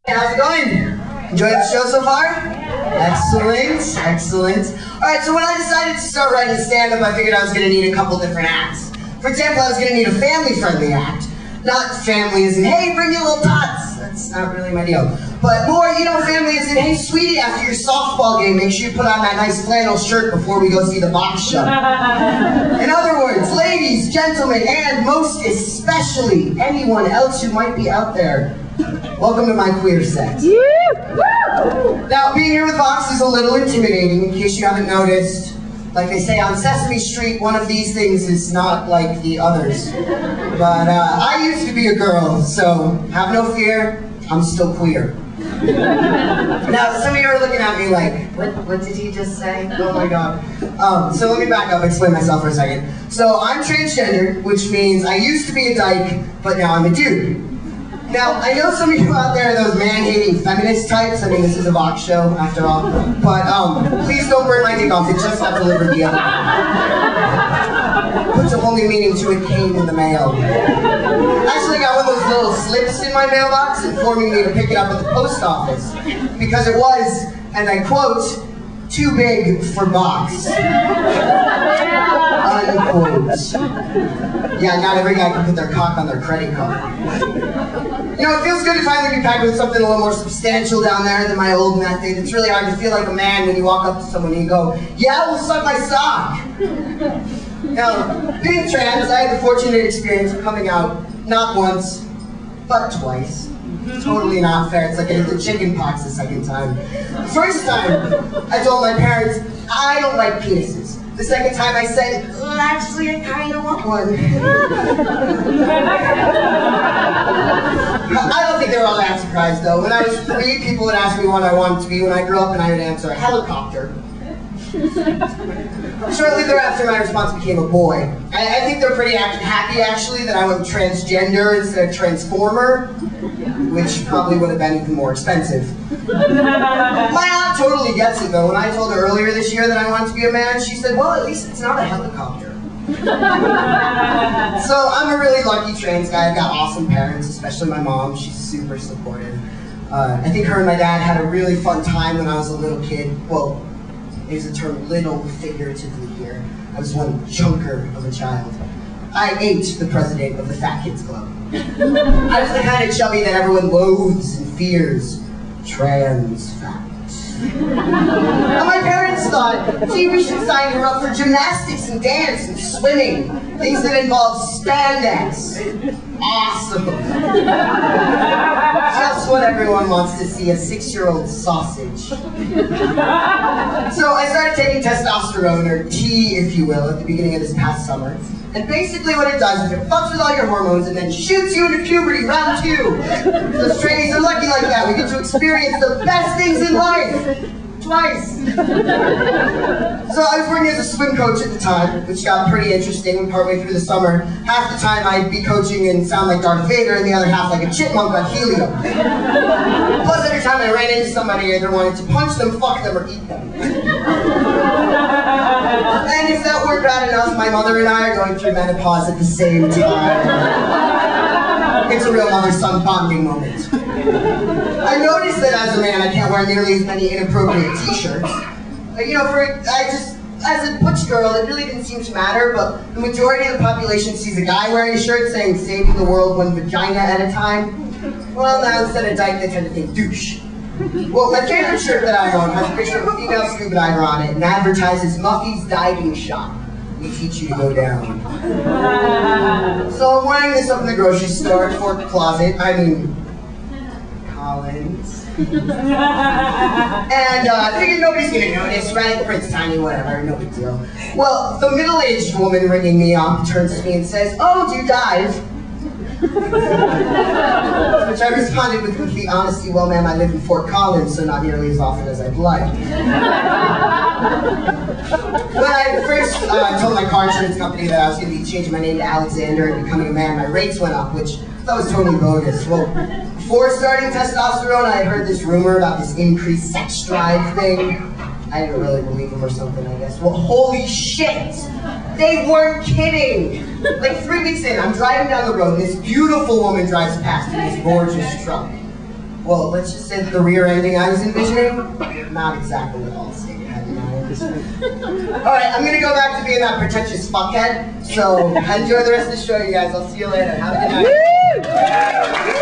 How's it going? Enjoying the show so far? Excellent, excellent. Alright, so when I decided to start writing stand-up, I figured I was going to need a couple different acts. For example, I was going to need a family-friendly act. Not family as in, hey, bring your little tots. That's not really my deal. But more, you know, family as in, hey, sweetie, after your softball game, make sure you put on that nice flannel shirt before we go see the Vox show. In other words, ladies, gentlemen, and most especially anyone else who might be out there, welcome to my queer set. Now, being here with Vox is a little intimidating, in case you haven't noticed. Like they say on Sesame Street, one of these things is not like the others. But I used to be a girl, so have no fear, I'm still queer. Now, some of you are looking at me like, what did he just say? Oh my god. So let me back up and explain myself for a second. So I'm transgender, which means I used to be a dyke, but now I'm a dude. Now, I know some of you out there are those man-hating feminist types. I mean, this is a Vox show, after all. But, please don't burn my dick off. It just got delivered the other day. Puts a whole new meaning to it, came in the mail. Actually, I got one of those little slips in my mailbox informing me to pick it up at the post office. Because it was, and I quote, too big for Vox. Unquote. Yeah, not every guy can put their cock on their credit card. You know, it feels good to finally be packed with something a little more substantial down there than my old method. It's really hard to feel like a man when you walk up to someone and you go, yeah, well, suck my sock. Now, being trans, I had the fortunate experience of coming out not once, but twice. Totally not fair. It's like the chicken pox the second time. The first time, I told my parents, I don't like penises. The second time I said, well, actually, I kind of want one. I don't think they were all that surprised, though. When I was 3, people would ask me what I wanted to be when I grew up, and I would answer, a helicopter. Shortly thereafter, my response became a boy. I think they're pretty happy, actually, that I went transgender instead of transformer, which probably would have been even more expensive. My aunt totally gets it, though. When I told her earlier this year that I wanted to be a man, she said, well, at least it's not a helicopter. So I'm a really lucky trans guy. I've got awesome parents, especially my mom. She's super supportive. I think her and my dad had a really fun time when I was a little kid. Well, there's a term little figuratively here. I was one chunker of a child. I ate the president of the Fat Kids Club. I was the kind of chubby that everyone loathes and fears. Trans fat. And my parents thought, gee, we should sign her up for gymnastics and dance and swimming. Things that involve spandex. Awesome. Just what everyone wants to see, a 6-year-old sausage. So I started taking testosterone, or T, if you will, at the beginning of this past summer. And basically what it does is it fucks with all your hormones and then shoots you into puberty, round 2. Those trainees are lucky like that. We get to experience the best things in life. Twice. So I was working as a swim coach at the time, which got pretty interesting partway through the summer. Half the time I'd be coaching and sound like Darth Vader, and the other half like a chipmunk on helium. Plus every time I ran into somebody, I either wanted to punch them, fuck them, or eat them. And if that weren't bad enough, my mother and I are going through menopause at the same time. It's a real mother-son bonding moment. I noticed that as a man, I can't wear nearly as many inappropriate t-shirts. You know, as a butch girl, it really didn't seem to matter, but the majority of the population sees a guy wearing a shirt saying, saving the world one vagina at a time. Well, now instead of dyke, they tend to think douche. Well, my favorite shirt that I own has a picture of a female scuba diver on it and advertises Muffy's Diving Shop. We teach you to go down. So I'm wearing this up in the grocery store, Fort Closet, Collins. And figured nobody's gonna notice, right? Print's tiny, whatever, no big deal. Well, the middle-aged woman ringing me up turns to me and says, oh, do you dive? Which I responded with complete honesty, well, ma'am, I live in Fort Collins, so not nearly as often as I'd like. When I first told my car insurance company that I was going to be changing my name to Alexander and becoming a man, my rates went up, which I thought was totally bogus. Well, before starting testosterone, I had heard this rumor about this increased sex drive thing. I didn't really believe them or something, I guess. Well, holy shit! They weren't kidding! Like 3 weeks in, I'm driving down the road, and this beautiful woman drives past in this gorgeous truck. Well, let's just say that the rear ending I was envisioning, not exactly what all state had in mind. Alright, I'm gonna go back to being that pretentious fuckhead. So enjoy the rest of the show, you guys. I'll see you later. Have a good night.